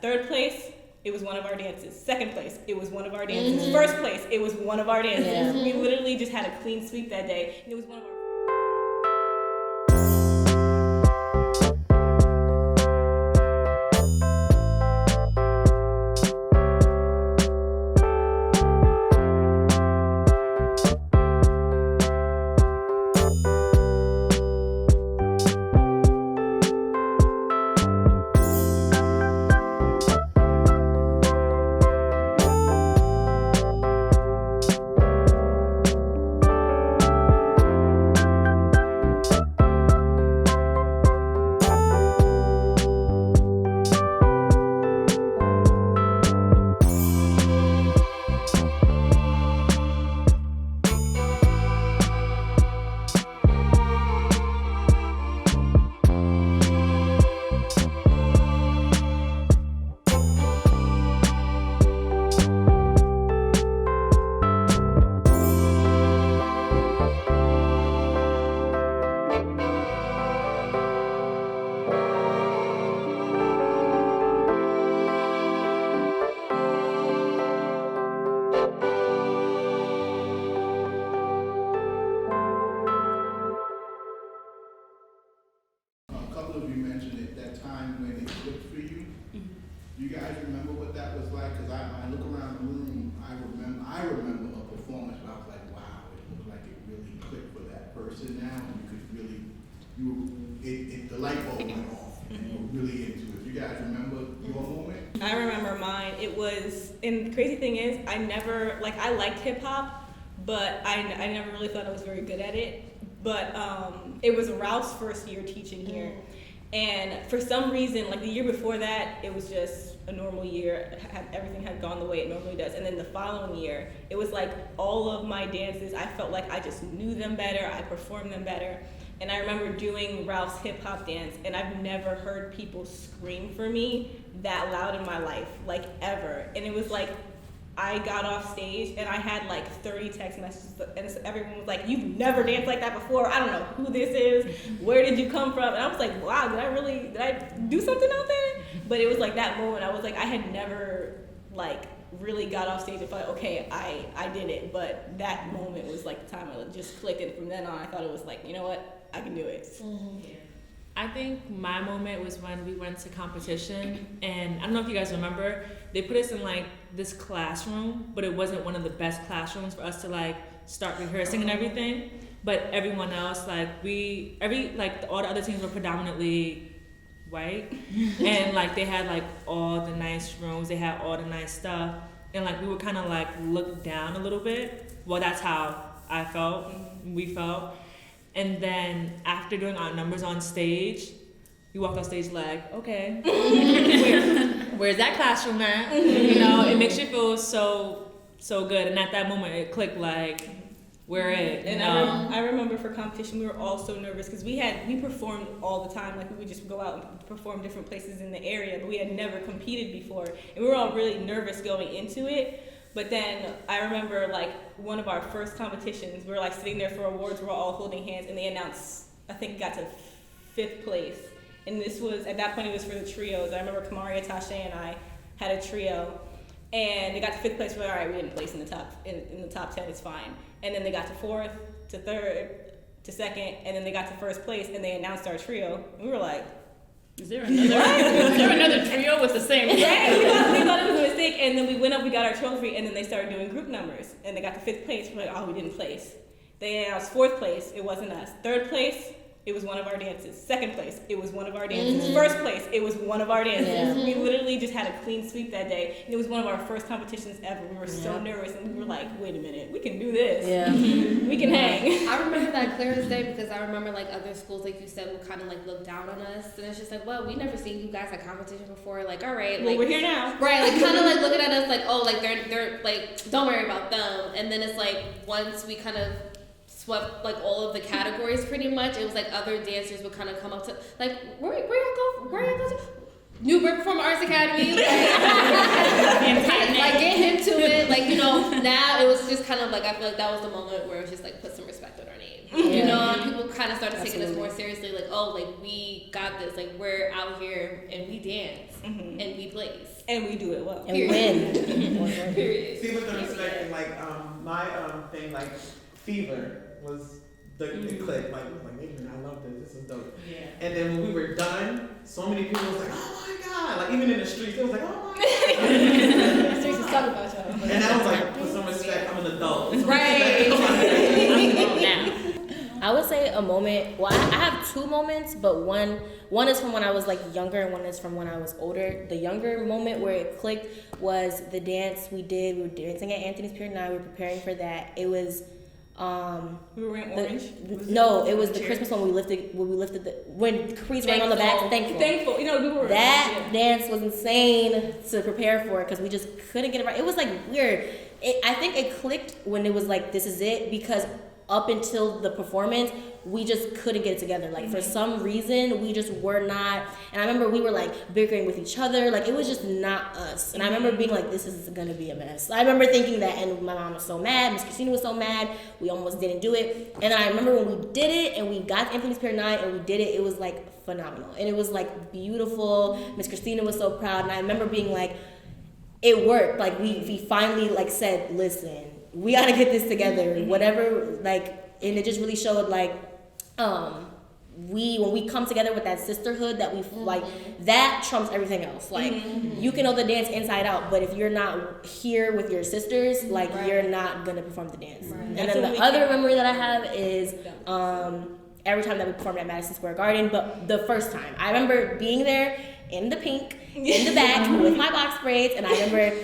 Third place, it was one of our dances. Second place, it was one of our dances. First place, it was one of our dances. Yeah. We literally just had a clean sweep that day. And it was one of our Do you guys remember what that was like? Because I look around the room, I remember a performance where I was like, wow, it looked like it really clicked for that person now, and you could really, the light bulb went off, and you were really into it. You guys remember your moment? I remember mine. It was, and the crazy thing is, I liked hip hop, but I never really thought I was very good at it. But it was Ralph's first year teaching here. And for some reason, like the year before that, it was just a normal year. Everything had gone the way it normally does. And then the following year, it was like all of my dances, I felt like I just knew them better, I performed them better. And I remember doing Ralph's hip hop dance, and I've never heard people scream for me that loud in my life, like ever. And it was like, I got off stage and I had like 30 text messages, and everyone was like, "You've never danced like that before. I don't know who this is. Where did you come from?" And I was like, wow, did I do something out there? But it was like that moment, I was like, I had never like really got off stage and felt like, okay, I did it. But that moment was like the time I just clicked, and from then on I thought it was like, you know what, I can do it. Mm-hmm. I think my moment was when we went to competition, and I don't know if you guys remember, they put us in like this classroom, but it wasn't one of the best classrooms for us to like start rehearsing and everything. But everyone else, like all the other teams were predominantly white, and like they had like all the nice rooms, they had all the nice stuff, and like we were kind of like looked down a little bit. Well, that's how I felt, we felt. And then after doing our numbers on stage, we walked off stage like, okay, where's that classroom at? You know, it makes you feel so good. And at that moment, it clicked like, we're it. And I remember for competition, we were all so nervous because we performed all the time. Like we would just go out and perform different places in the area, but we had never competed before. And we were all really nervous going into it. But then I remember like one of our first competitions, we were like sitting there for awards, we were all holding hands, and they announced, I think, got to 5th place. And this was, at that point it was for the trios. I remember Kamaria, Tasha, and I had a trio. And they got to 5th place, we were like, all right, we didn't place in the top 10, it's fine. And then they got to 4th, to 3rd, to 2nd, and then they got to 1st place, and they announced our trio. And we were like, Is there another trio with the same name? Yeah, we thought it was a mistake, and then we went up, we got our trophy, and then they started doing group numbers, and they got to 5th place. We're like, oh, we didn't place. They announced 4th place, it wasn't us. 3rd place, it was one of our dances. 2nd place, it was one of our dances. 1st place, it was one of our dances. We literally just had a clean sweep that day, and it was one of our first competitions ever. We were so nervous, and we were like, wait a minute, we can do this. Yeah. We can hang. I remember that clear as day because I remember like other schools, like you said, would kind of like look down on us, and it's just like, well, we never seen you guys at competition before. Like, all right, like we're here now, right? Like, kind of like looking at us like, oh, like they're like, don't worry about them. And then it's like once we kind of swept like all of the categories pretty much, it was like other dancers would kind of come up to like, where y'all go to? Newburgh Performing Arts Academy, like get into it, like, you know. Now it was just kind of like, I feel like that was the moment where it was just like put some respect on our names. You know, and people kind of started taking us Absolutely. more seriously. Like, oh, like we got this. Like we're out here and we dance Mhm. and we place. And we do it well. And we win. Period. See, with the respect and like my thing like Fever was the click like wait a minute, I love this. This is dope. Yeah. And then when we were done, so many people was like, oh my god, like even in the streets, it was like, oh my god. Streets is talking about y'all. And I was like, with some respect, I'm an adult. With some Right. respect, Now. I would say a moment. Well, I have two moments, but one is from when I was like younger, and one is from when I was older. The younger moment where it clicked was the dance we did. We were dancing at Anthony's Pier 9. We were preparing for that. It was We were wearing orange. no, it was the Cheer. Christmas one. When Caprice rang on the back. Thankful. Thankful. You know, we were That dance was insane to prepare for because we just couldn't get it right. It was like weird. I think it clicked when it was like, this is it, because up until the performance, we just couldn't get it together. Like for some reason, we just were not. And I remember we were like bickering with each other. Like it was just not us. And I remember being like, this is gonna be a mess. I remember thinking that, and my mom was so mad. Miss Christina was so mad. We almost didn't do it. And then I remember when we did it, and we got to Anthony's Pier 9, and we did it. It was like phenomenal, and it was like beautiful. Miss Christina was so proud, and I remember being like, it worked. Like we finally like said, listen, we gotta get this together. Whatever, like, and it just really showed like, when we come together with that sisterhood that we like, that trumps everything else. Like you can know the dance inside out, but if you're not here with your sisters, like you're not gonna perform the dance. And That's then what the we other can't- memory that I have is every time that we performed at Madison Square Garden, but the first time I remember being there in the pink in the back with my box braids, and I remember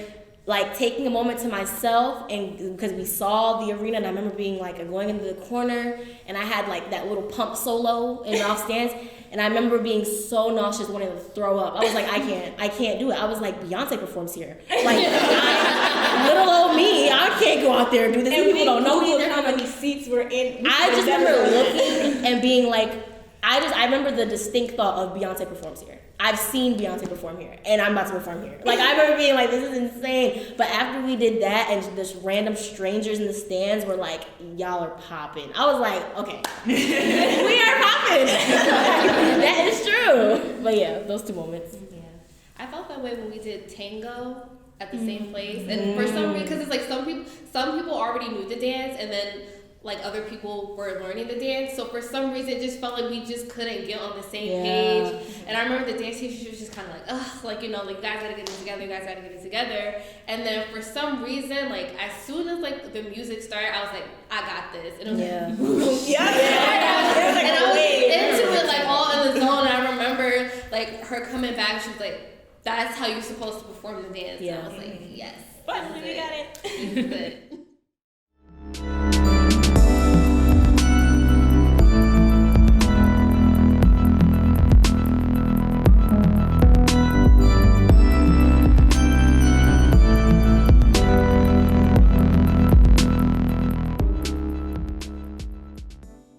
like taking a moment to myself, and because we saw the arena, and I remember being like going into the corner, and I had like that little pump solo in Ralph's dance, and I remember being so nauseous, wanting to throw up. I was like, I can't do it. I was like, Beyonce performs here. Like, little old me, I can't go out there and do this. And People don't know me. Googled They're how gonna many seats were in. I just remember looking and being like, I remember the distinct thought of Beyonce performs here. I've seen Beyonce perform here, and I'm about to perform here. Like, I remember being like, this is insane. But after we did that, and just random strangers in the stands were like, y'all are popping. I was like, okay, we are popping. That is true. But yeah, those two moments. Yeah, I felt that way when we did tango at the same place, and for some reason, because it's like some people already knew the dance, and then like other people were learning the dance, so for some reason it just felt like we just couldn't get on the same page. And I remember the dance teacher, she was just kind of like, ugh, like, you know, like, you guys gotta get it together, you guys gotta get it together. And then for some reason, like, as soon as like the music started, I was like, I got this. And it was like, and I was into it, like, all in the zone. And I remember like her coming back, she was like, that's how you're supposed to perform the dance. Yeah. And I was like, yes. Finally, we got it. This is it.